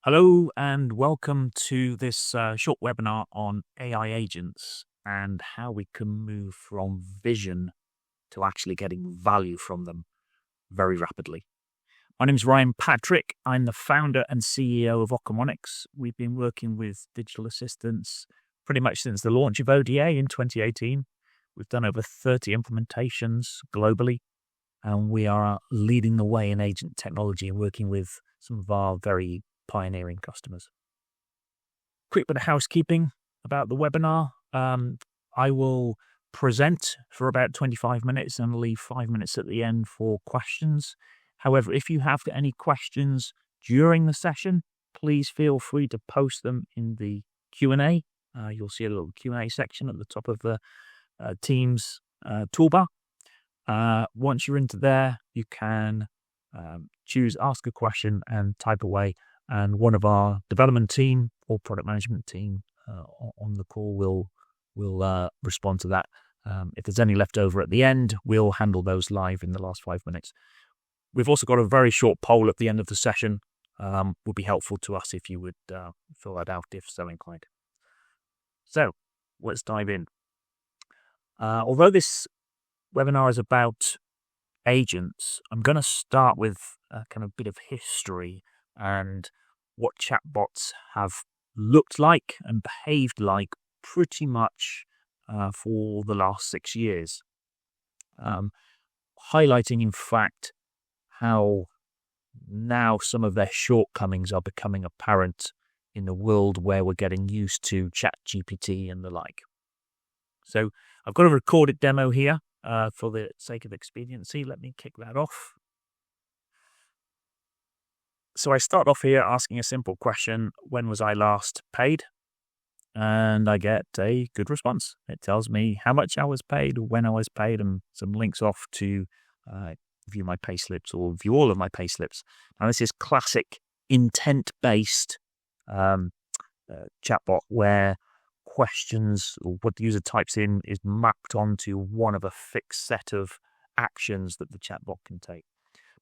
Hello and welcome to this short webinar on AI agents and how we can move from vision to actually getting value from them very rapidly. My name is Ryan Patrick. I'm the founder and CEO of Ocomonics. We've been working with digital assistants pretty much since the launch of ODA in 2018. We've done over 30 implementations globally, and we are leading the way in agent technology and working with some of our very pioneering customers. Quick bit of housekeeping about the webinar. I will present for about 25 minutes and leave 5 minutes at the end for questions. However, if you have any questions during the session, please feel free to post them in the Q&A. You'll see a little Q&A section at the top of the Teams toolbar. Once you're into there, you can choose Ask a Question and type away. And one of our development team or product management team on the call will respond to that. If there's any left over at the end, we'll handle those live in the last 5 minutes. We've also got a very short poll at the end of the session. Would be helpful to us if you would fill that out if so inclined. So let's dive in. Although this webinar is about agents, I'm going to start with a kind of bit of history and what chatbots have looked like and behaved like pretty much for the last 6 years. Highlighting, in fact, how now some of their shortcomings are becoming apparent in the world where we're getting used to ChatGPT and the like. So I've got a recorded demo here for the sake of expediency. Let me kick that off. So I start off here asking a simple question: when was I last paid? And I get a good response. It tells me how much I was paid, when I was paid, and some links off to view my payslips or view all of my payslips. Now, this is classic intent-based chatbot where questions or what the user types in is mapped onto one of a fixed set of actions that the chatbot can take.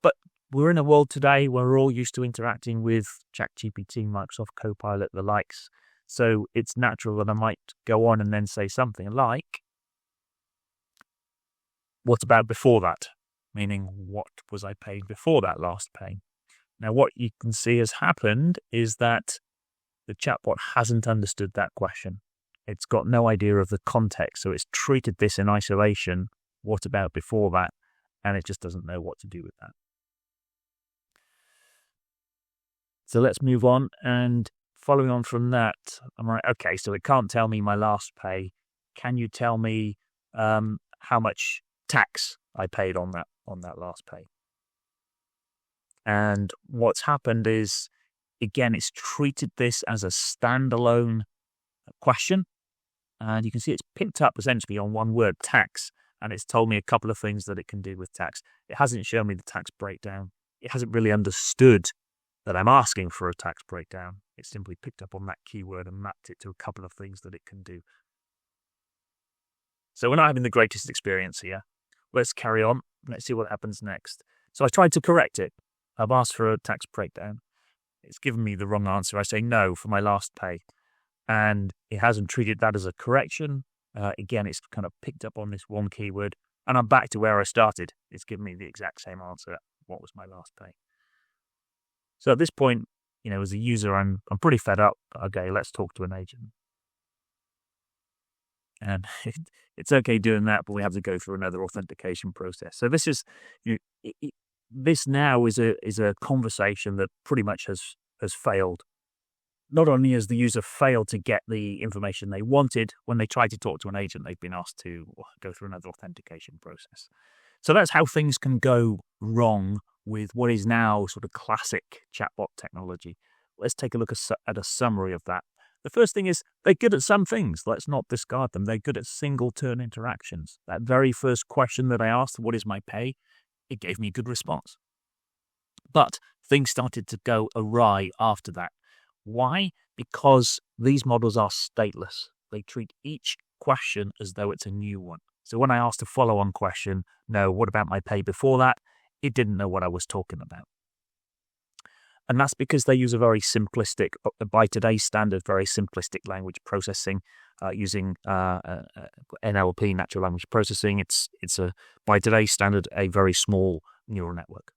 But we're in a world today where we're all used to interacting with ChatGPT, Microsoft Copilot, the likes. So it's natural that I might go on and then say something like, what about before that? Meaning, what was I paid before that last pay? Now, what you can see has happened is that the chatbot hasn't understood that question. It's got no idea of the context. So it's treated this in isolation. What about before that? And it just doesn't know what to do with that. So let's move on, and following on from that, I'm like, okay, so it can't tell me my last pay. Can you tell me how much tax I paid on that last pay? And what's happened is, again, it's treated this as a standalone question, and you can see it's picked up essentially on one word, tax, and it's told me a couple of things that it can do with tax. It hasn't shown me the tax breakdown. It hasn't really understood that I'm asking for a tax breakdown. It simply picked up on that keyword and mapped it to a couple of things that it can do. So we're not having the greatest experience here. Let's carry on. Let's see what happens next. So I tried to correct it. I've asked for a tax breakdown. It's given me the wrong answer. I say no for my last pay. And it hasn't treated that as a correction. Again, it's kind of picked up on this one keyword. And I'm back to where I started. It's given me the exact same answer. What was my last pay? So at this point, as a user, I'm pretty fed up. Okay, let's talk to an agent. And it's okay doing that, but we have to go through another authentication process. So this is, this now is a conversation that pretty much has failed. Not only has the user failed to get the information they wanted, when they try to talk to an agent, they've been asked to go through another authentication process. So that's how things can go wrong with what is now sort of classic chatbot technology. Let's take a look at a summary of that. The first thing is they're good at some things. Let's not discard them. They're good at single-turn interactions. That very first question that I asked, what is my pay? It gave me a good response. But things started to go awry after that. Why? Because these models are stateless. They treat each question as though it's a new one. So when I asked a follow-on question, no, what about my pay before that? It didn't know what I was talking about. And that's because they use a very simplistic, by today's standard, very simplistic language processing using NLP, natural language processing. It's by today's standard, a very small neural network.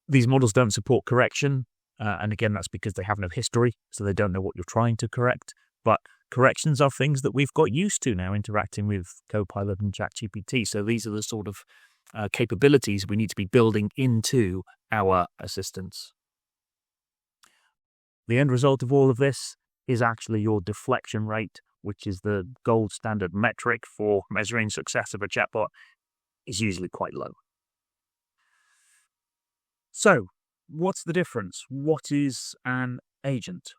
These models don't support correction. And again, that's because they have no history, so they don't know what you're trying to correct. But corrections are things that we've got used to now interacting with Copilot and ChatGPT. So these are the sort of capabilities we need to be building into our assistants. The end result of all of this is actually your deflection rate, which is the gold standard metric for measuring success of a chatbot, is usually quite low. So, what's the difference? What is an agent?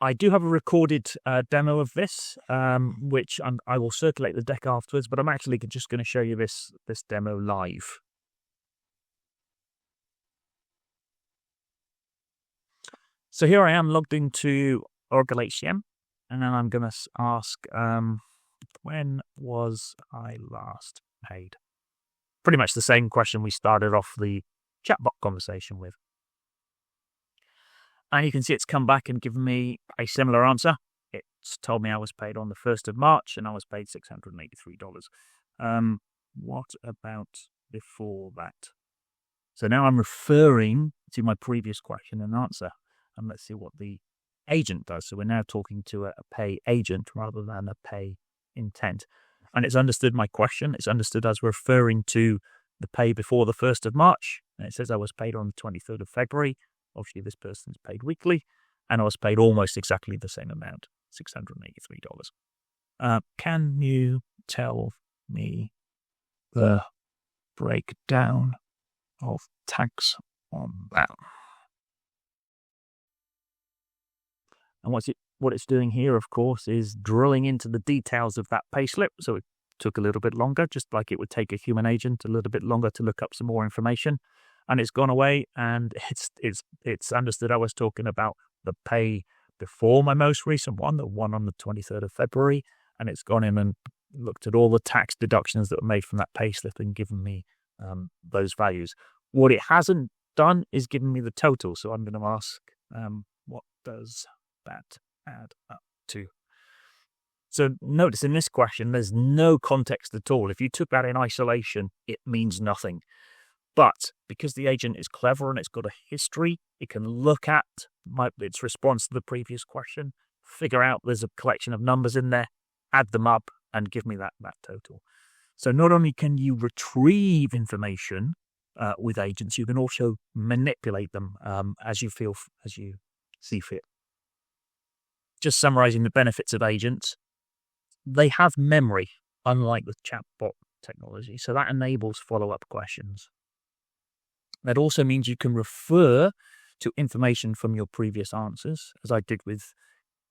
I do have a recorded demo of this, which I will circulate the deck afterwards, but I'm actually just going to show you this demo live. So here I am logged into Oracle HCM, and then I'm going to ask, when was I last paid? Pretty much the same question we started off the chatbot conversation with. And you can see it's come back and given me a similar answer. It's told me I was paid on the 1st of March and I was paid $683. What about before that? So now I'm referring to my previous question and answer. And let's see what the agent does. So we're now talking to a pay agent rather than a pay intent. And it's understood my question. It's understood as referring to the pay before the 1st of March. And it says I was paid on the 23rd of February. Obviously, this person's paid weekly. And I was paid almost exactly the same amount, $683. Can you tell me the breakdown of tax on that? And what it's doing here, of course, is drilling into the details of that payslip. So it took a little bit longer, just like it would take a human agent a little bit longer to look up some more information. And it's gone away, and it's understood I was talking about the pay before my most recent one, the one on the 23rd of February, and it's gone in and looked at all the tax deductions that were made from that payslip and given me those values. What it hasn't done is given me the total, so I'm going to ask, what does that add up to? So notice in this question, there's no context at all. If you took that in isolation, it means nothing. But because the agent is clever and it's got a history, it can look at its response to the previous question, figure out there's a collection of numbers in there, add them up, and give me that total. So not only can you retrieve information with agents, you can also manipulate them as you see fit. Just summarizing the benefits of agents, they have memory, unlike the chatbot technology. So that enables follow-up questions. That also means you can refer to information from your previous answers, as I did with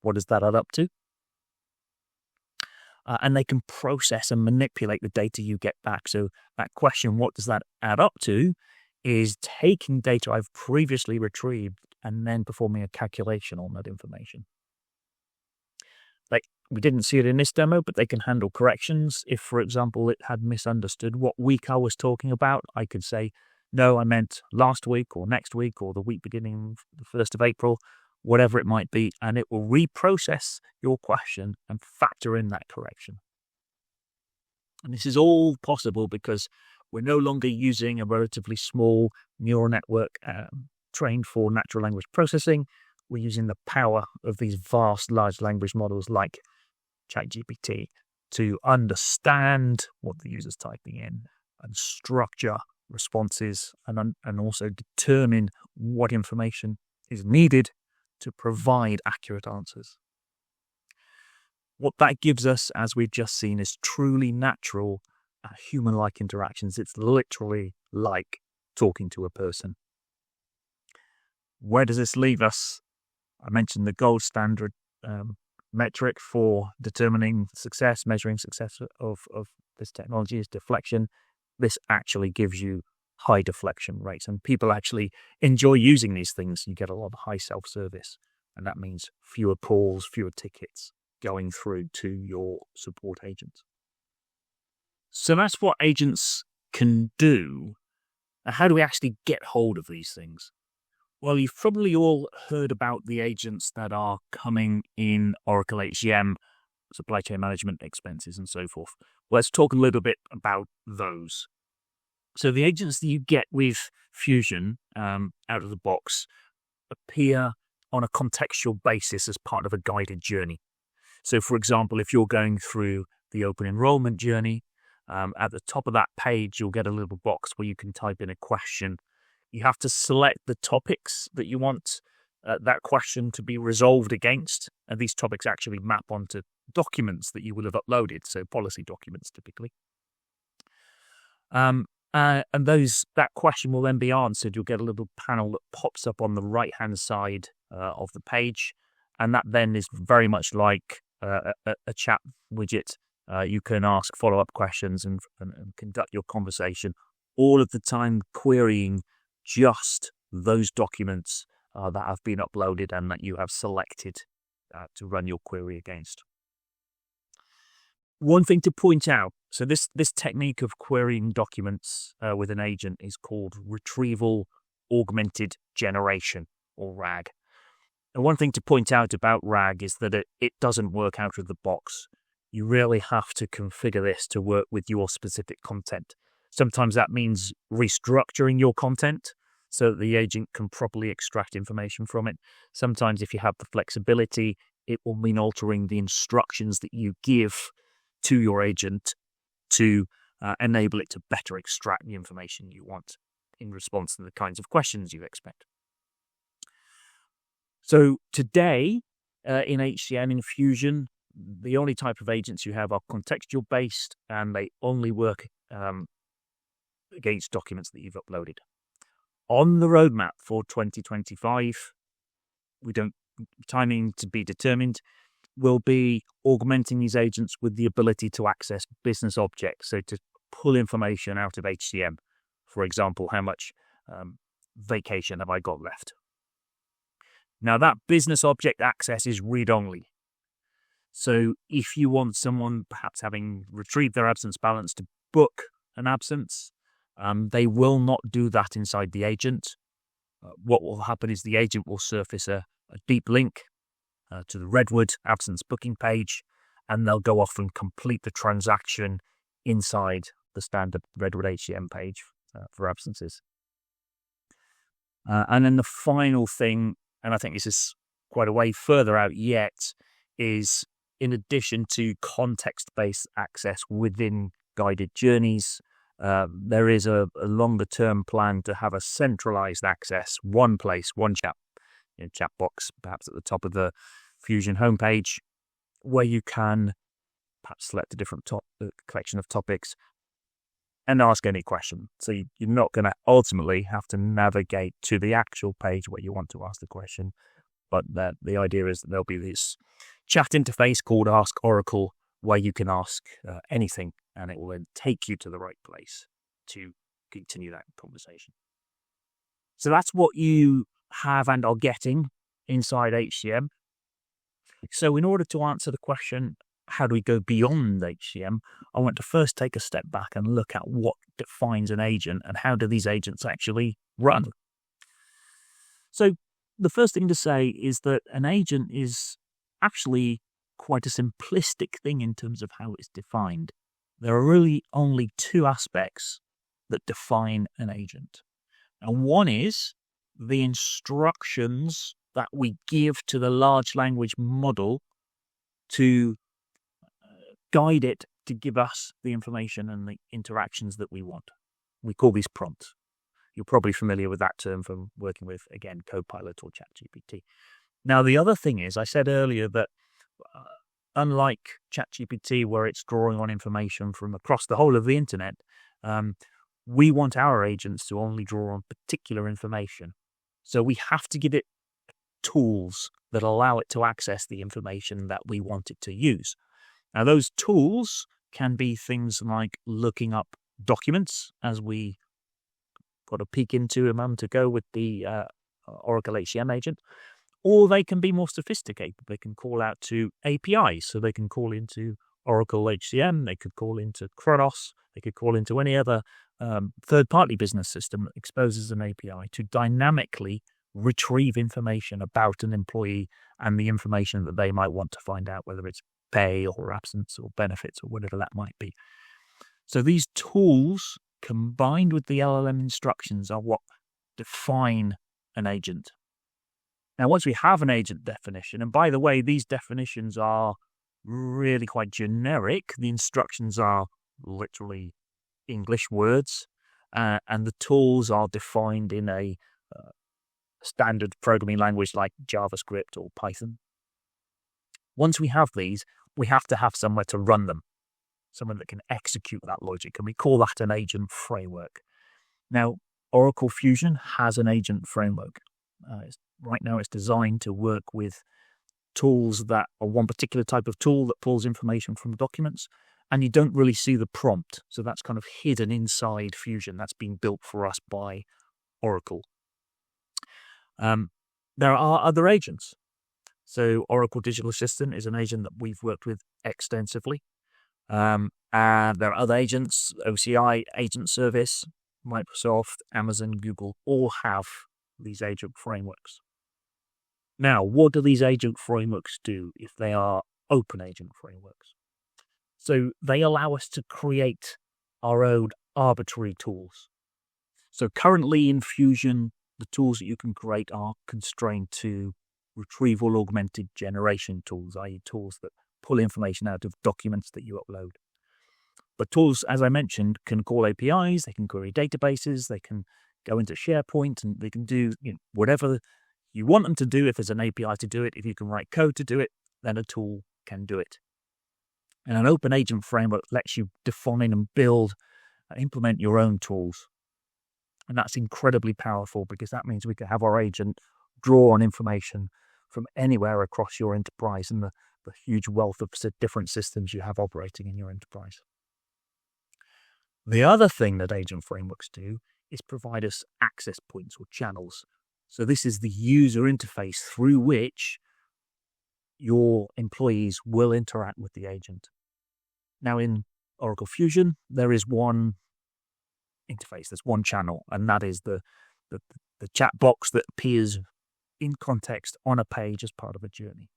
what does that add up to? And they can process and manipulate the data you get back. So that question, what does that add up to, is taking data I've previously retrieved and then performing a calculation on that information. We didn't see it in this demo, but they can handle corrections. If, for example, it had misunderstood what week I was talking about, I could say, no, I meant last week or next week or the week beginning the 1st of April, whatever it might be, and it will reprocess your question and factor in that correction. And this is all possible because we're no longer using a relatively small neural network trained for natural language processing. We're using the power of these vast large language models like ChatGPT to understand what the user's typing in and structure responses and also determine what information is needed to provide accurate answers. What that gives us, as we've just seen, is truly natural human-like interactions. It's literally like talking to a person. Where does this leave us? I mentioned the gold standard metric for determining success, measuring success of this technology is deflection. This actually gives you high deflection rates, and people actually enjoy using these things. You get a lot of high self-service, and that means fewer calls, fewer tickets going through to your support agents. So that's what agents can do. Now, how do we actually get hold of these things? Well, you've probably all heard about the agents that are coming in Oracle HCM, supply chain management, expenses, and so forth. Let's talk a little bit about those. So the agents that you get with Fusion out of the box appear on a contextual basis as part of a guided journey. So, for example, if you're going through the open enrollment journey, at the top of that page, you'll get a little box where you can type in a question. You have to select the topics that you want that question to be resolved against. And these topics actually map onto documents that you will have uploaded, so policy documents typically. And that question will then be answered. You'll get a little panel that pops up on the right-hand side of the page, and that then is very much like a chat widget. You can ask follow-up questions and conduct your conversation all of the time, querying just those documents that have been uploaded and that you have selected to run your query against. One thing to point out, so this technique of querying documents with an agent is called Retrieval Augmented Generation, or RAG. And one thing to point out about RAG is that it doesn't work out of the box. You really have to configure this to work with your specific content. Sometimes that means restructuring your content so that the agent can properly extract information from it. Sometimes if you have the flexibility, it will mean altering the instructions that you give to your agent to enable it to better extract the information you want in response to the kinds of questions you expect. So today, in HCM, in Fusion, the only type of agents you have are contextual based, and they only work against documents that you've uploaded. On the roadmap for 2025, timing to be determined, will be augmenting these agents with the ability to access business objects, so to pull information out of HCM. For example, how much vacation have I got left? Now, that business object access is read-only. So if you want someone perhaps having retrieved their absence balance to book an absence, they will not do that inside the agent. What will happen is the agent will surface a deep link to the Redwood absence booking page, and they'll go off and complete the transaction inside the standard Redwood HCM page for absences. And then the final thing, and I think this is quite a way further out yet, is in addition to context-based access within guided journeys, there is a longer-term plan to have a centralized access, one place, one chat box, perhaps at the top of the Fusion homepage, where you can perhaps select a different collection of topics and ask any question. So you're not going to ultimately have to navigate to the actual page where you want to ask the question, but the idea is that there'll be this chat interface called Ask Oracle, where you can ask anything, and it will then take you to the right place to continue that conversation. So that's what you have and are getting inside HCM. So in order to answer the question, how do we go beyond HCM, I want to first take a step back and look at what defines an agent and how do these agents actually run. So the first thing to say is that an agent is actually quite a simplistic thing in terms of how it's defined. There are really only two aspects that define an agent. And one is the instructions that we give to the large language model to guide it to give us the information and the interactions that we want. We call these prompts. You're probably familiar with that term from working with, again, Copilot or ChatGPT. Now, the other thing is, I said earlier that unlike ChatGPT, where it's drawing on information from across the whole of the internet, we want our agents to only draw on particular information. So we have to give it tools that allow it to access the information that we want it to use. Now, those tools can be things like looking up documents, as we got a peek into a moment ago with the Oracle HCM agent, or they can be more sophisticated. They can call out to APIs, so they can call into Oracle HCM, they could call into Kronos, they could call into any other third-party business system that exposes an API to dynamically retrieve information about an employee and the information that they might want to find out, whether it's pay or absence or benefits or whatever that might be. So these tools combined with the LLM instructions are what define an agent. Now, once we have an agent definition, and by the way, these definitions are really quite generic. The instructions are literally English words, and the tools are defined in a standard programming language like JavaScript or Python. Once we have these, we have to have somewhere to run them, someone that can execute that logic, and we call that an agent framework. Now, Oracle Fusion has an agent framework. Right now, it's designed to work with tools that are one particular type of tool that pulls information from documents, and you don't really see the prompt. So that's kind of hidden inside Fusion. That's been built for us by Oracle. There are other agents. So Oracle Digital Assistant is an agent that we've worked with extensively. And there are other agents, OCI, Agent Service, Microsoft, Amazon, Google, all have these agent frameworks. Now, what do these agent frameworks do if they are open agent frameworks? So they allow us to create our own arbitrary tools. So currently in Fusion, the tools that you can create are constrained to retrieval augmented generation tools, i.e. tools that pull information out of documents that you upload. But tools, as I mentioned, can call APIs, they can query databases, they can go into SharePoint, and they can do whatever you want them to do. If there's an API to do it, if you can write code to do it, then a tool can do it. And an open agent framework lets you define and build and implement your own tools. And that's incredibly powerful because that means we can have our agent draw on information from anywhere across your enterprise and the huge wealth of different systems you have operating in your enterprise. The other thing that agent frameworks do is provide us access points or channels. So this is the user interface through which your employees will interact with the agent. Now in Oracle Fusion, there is one interface, there's one channel, and that is the chat box that appears in context on a page as part of a journey.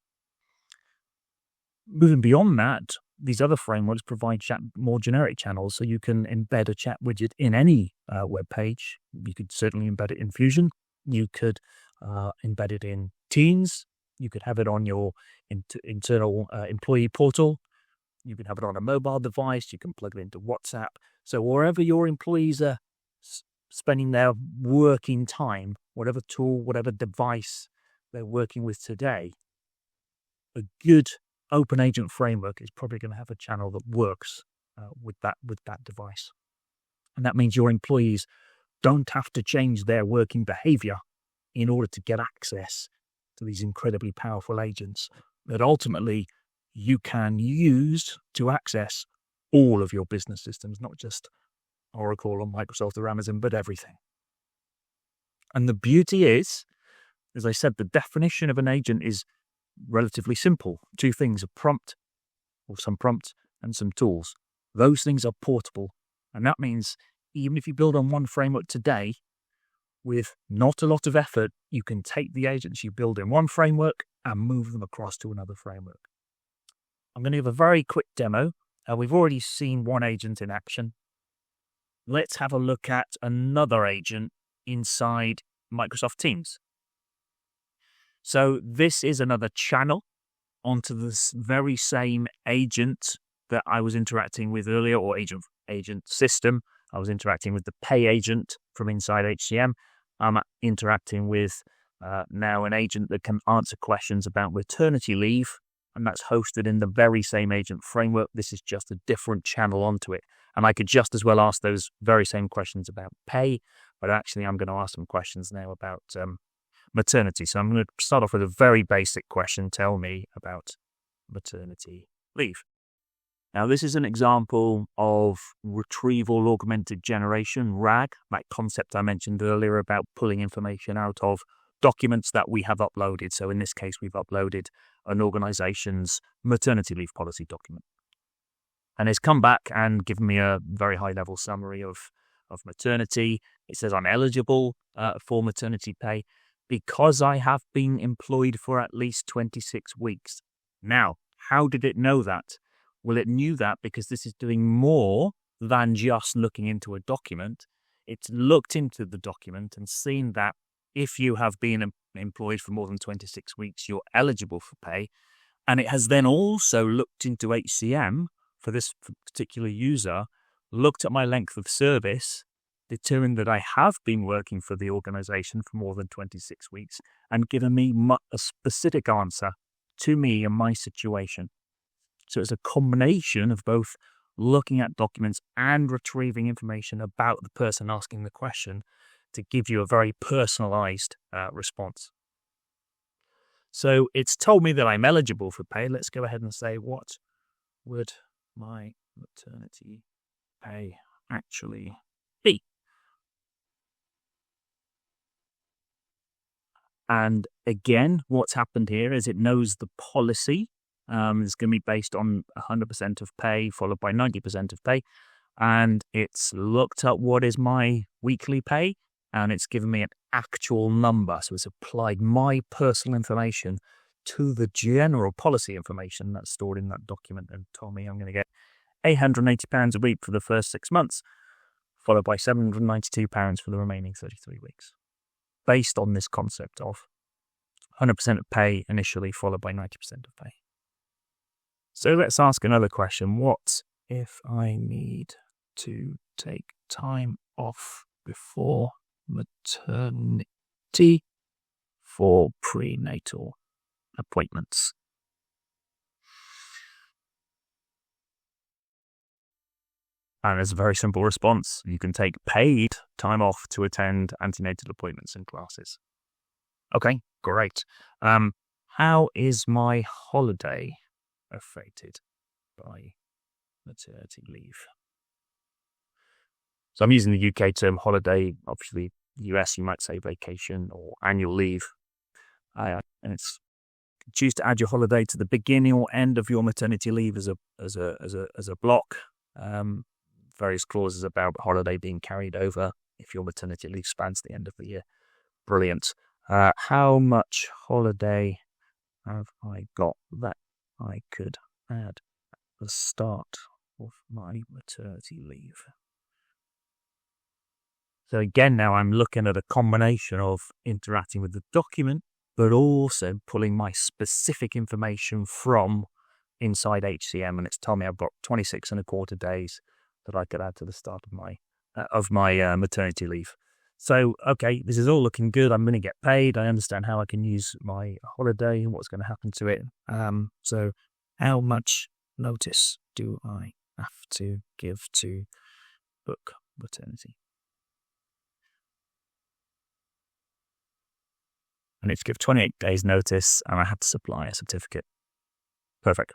Moving beyond that, these other frameworks provide more generic channels, so you can embed a chat widget in any web page. You could certainly embed it in Fusion. You could embed it in Teams. You could have it on your internal employee portal. You can have it on a mobile device. You can plug it into WhatsApp. So wherever your employees are spending their working time, whatever tool, whatever device they're working with today, a good open agent framework is probably going to have a channel that works with that device. And that means your employees don't have to change their working behavior in order to get access to these incredibly powerful agents that ultimately you can use to access all of your business systems, not just Oracle or Microsoft or Amazon, but everything. And the beauty is, as I said, the definition of an agent is relatively simple. Two things: a prompt, or some prompts, and some tools. Those things are portable. And that means even if you build on one framework today, with not a lot of effort, you can take the agents you build in one framework and move them across to another framework. I'm going to give a very quick demo. We've already seen one agent in action. Let's have a look at another agent inside Microsoft Teams. So this is another channel onto this very same agent that I was interacting with earlier, or agent system. I was interacting with the pay agent from inside HCM. I'm interacting with now an agent that can answer questions about maternity leave, and that's hosted in the very same agent framework. This is just a different channel onto it. And I could just as well ask those very same questions about pay, but actually I'm going to ask some questions now about maternity. So I'm going to start off with a very basic question. Tell me about maternity leave. Now, this is an example of retrieval augmented generation, RAG, that concept I mentioned earlier about pulling information out of documents that we have uploaded. So in this case, we've uploaded an organization's maternity leave policy document. And it's come back and given me a very high-level summary of of maternity. It says I'm eligible for maternity pay because I have been employed for at least 26 weeks. Now, how did it know that? Well, it knew that because this is doing more than just looking into a document. It's looked into the document and seen that if you have been employed for more than 26 weeks, you're eligible for pay. And it has then also looked into HCM for this particular user, looked at my length of service, determined that I have been working for the organization for more than 26 weeks, and given me a specific answer to me and my situation. So it's a combination of both looking at documents and retrieving information about the person asking the question to give you a very personalized response. So it's told me that I'm eligible for pay. Let's go ahead and say, what would my maternity pay actually be? And again, what's happened here is it knows the policy. It's going to be based on 100% of pay, followed by 90% of pay. And it's looked at what is my weekly pay, and it's given me an actual number. So it's applied my personal information to the general policy information that's stored in that document and told me I'm going to get £880 a week for the first 6 months, followed by £792 for the remaining 33 weeks. Based on this concept of 100% of pay initially, followed by 90% of pay. So let's ask another question. What if I need to take time off before maternity for prenatal appointments? And there's a very simple response. You can take paid time off to attend antenatal appointments and classes. Okay, great. How is my holiday affected by maternity leave? So I'm using the UK term holiday. Obviously, US, you might say vacation or annual leave. And it's choose to add your holiday to the beginning or end of your maternity leave as a block. Various clauses about holiday being carried over if your maternity leave spans the end of the year. Brilliant. How much holiday have I got that I could add at the start of my maternity leave? So again, now I'm looking at a combination of interacting with the document, but also pulling my specific information from inside HCM, and it's told me I've got 26 and a quarter days that I could add to the start of my maternity leave. So, okay, this is all looking good. I'm going to get paid. I understand how I can use my holiday and what's going to happen to it. So how much notice do I have to give to book maternity? I need to give 28 days notice, and I have to supply a certificate. Perfect.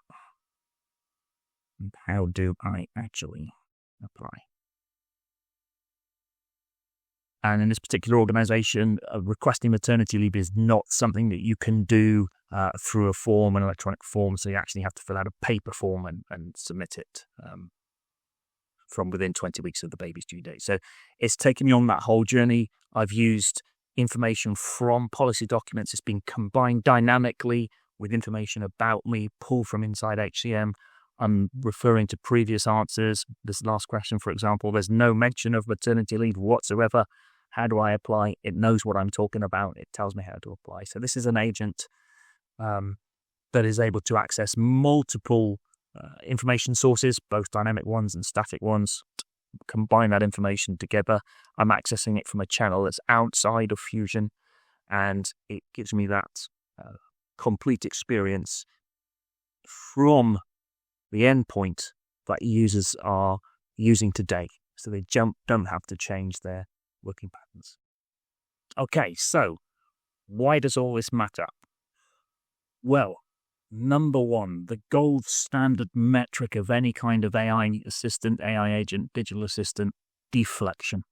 And how do I actually apply? And in this particular organization, requesting maternity leave is not something that you can do through a form, an electronic form. So you actually have to fill out a paper form and submit it from within 20 weeks of the baby's due date. So it's taken me on that whole journey. I've used information from policy documents. It's been combined dynamically with information about me, pulled from inside HCM. I'm referring to previous answers. This last question, for example, there's no mention of maternity leave whatsoever. How do I apply? It knows what I'm talking about. It tells me how to apply. So this is an agent that is able to access multiple information sources, both dynamic ones and static ones. Combine that information together. I'm accessing it from a channel that's outside of Fusion, and it gives me that complete experience from the endpoint that users are using today. So they don't have to change their working patterns. Okay, so why does all this matter? Well, number one, the gold standard metric of any kind of AI assistant, AI agent, digital assistant, deflection.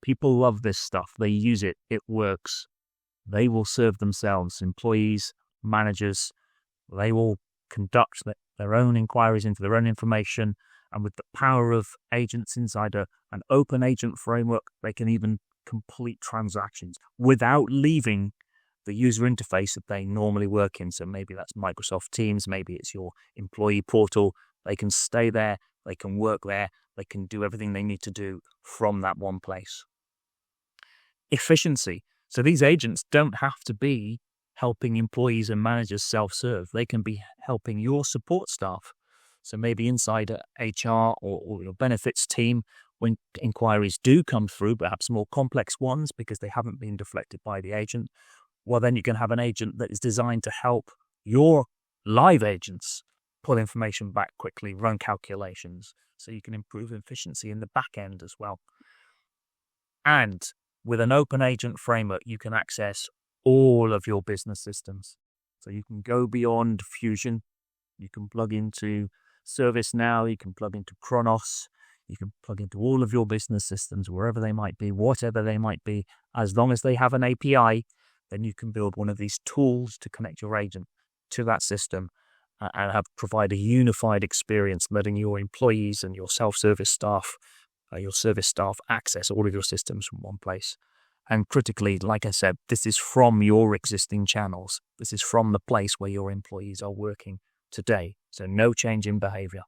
People love this stuff. They use it. It works. They will serve themselves, employees, managers. They will conduct their own inquiries into their own information, And with the power of agents inside an open agent framework, they can even complete transactions without leaving the user interface that they normally work in. So maybe that's Microsoft Teams, maybe it's your employee portal. They can stay there, they can work there, they can do everything they need to do from that one place. Efficiency. So these agents don't have to be helping employees and managers self-serve. They can be helping your support staff. So maybe inside HR or your benefits team, when inquiries do come through, perhaps more complex ones because they haven't been deflected by the agent, well, then you can have an agent that is designed to help your live agents pull information back quickly, run calculations, so you can improve efficiency in the back end as well. And with an open agent framework, you can access all of your business systems. So you can go beyond Fusion. You can plug into ServiceNow. You can plug into Kronos. You can plug into all of your business systems, wherever they might be, whatever they might be. As long as they have an API, then you can build one of these tools to connect your agent to that system and provide a unified experience, letting your employees and your self-service staff, your service staff access all of your systems from one place. And critically, like I said, this is from your existing channels. This is from the place where your employees are working today. So no change in behavior.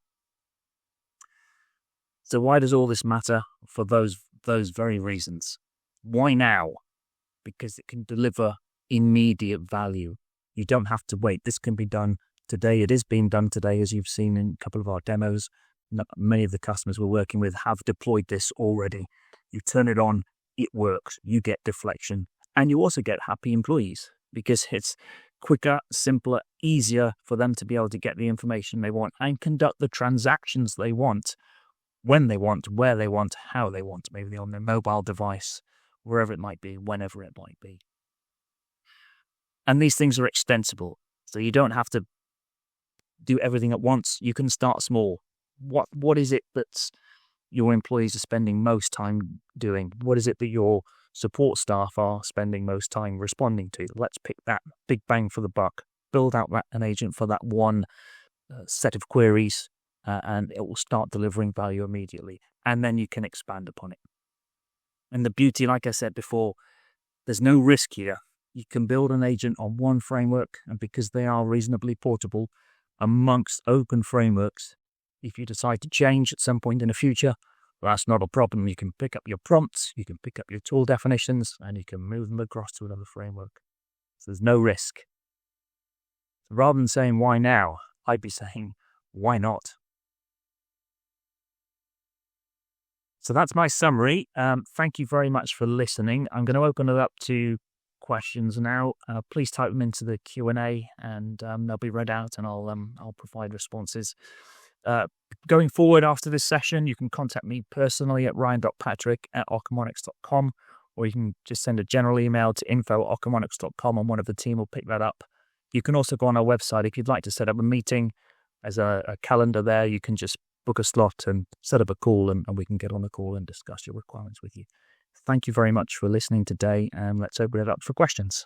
So why does all this matter? For those very reasons. Why now? Because it can deliver immediate value. You don't have to wait. This can be done today. It is being done today, as you've seen in a couple of our demos. Many of the customers we're working with have deployed this already. You turn it on, it works. You get deflection, and you also get happy employees because it's quicker, simpler, easier for them to be able to get the information they want and conduct the transactions they want, when they want, where they want, how they want, maybe on their mobile device, wherever it might be, whenever it might be. And these things are extensible, so you don't have to do everything at once. You can start small. What is it that your employees are spending most time doing? What is it that your support staff are spending most time responding to? Let's pick that big bang for the buck. Build out an agent for that one set of queries, and it will start delivering value immediately. And then you can expand upon it. And the beauty, like I said before, there's no risk here. You can build an agent on one framework, and because they are reasonably portable amongst open frameworks, if you decide to change at some point in the future, well, that's not a problem. You can pick up your prompts, you can pick up your tool definitions, and you can move them across to another framework. So there's no risk. So rather than saying, why now? I'd be saying, why not? So that's my summary. Thank you very much for listening. I'm going to open it up to questions now. Please type them into the Q&A, and they'll be read out, and I'll provide responses. Going forward after this session, you can contact me personally at ryan.patrick@ocomonics.com, or you can just send a general email to info@ocomonics.com, and one of the team will pick that up. You can also go on our website if you'd like to set up a meeting. There's a calendar there. You can just book a slot and set up a call, and we can get on the call and discuss your requirements with you. Thank you very much for listening today, and let's open it up for questions.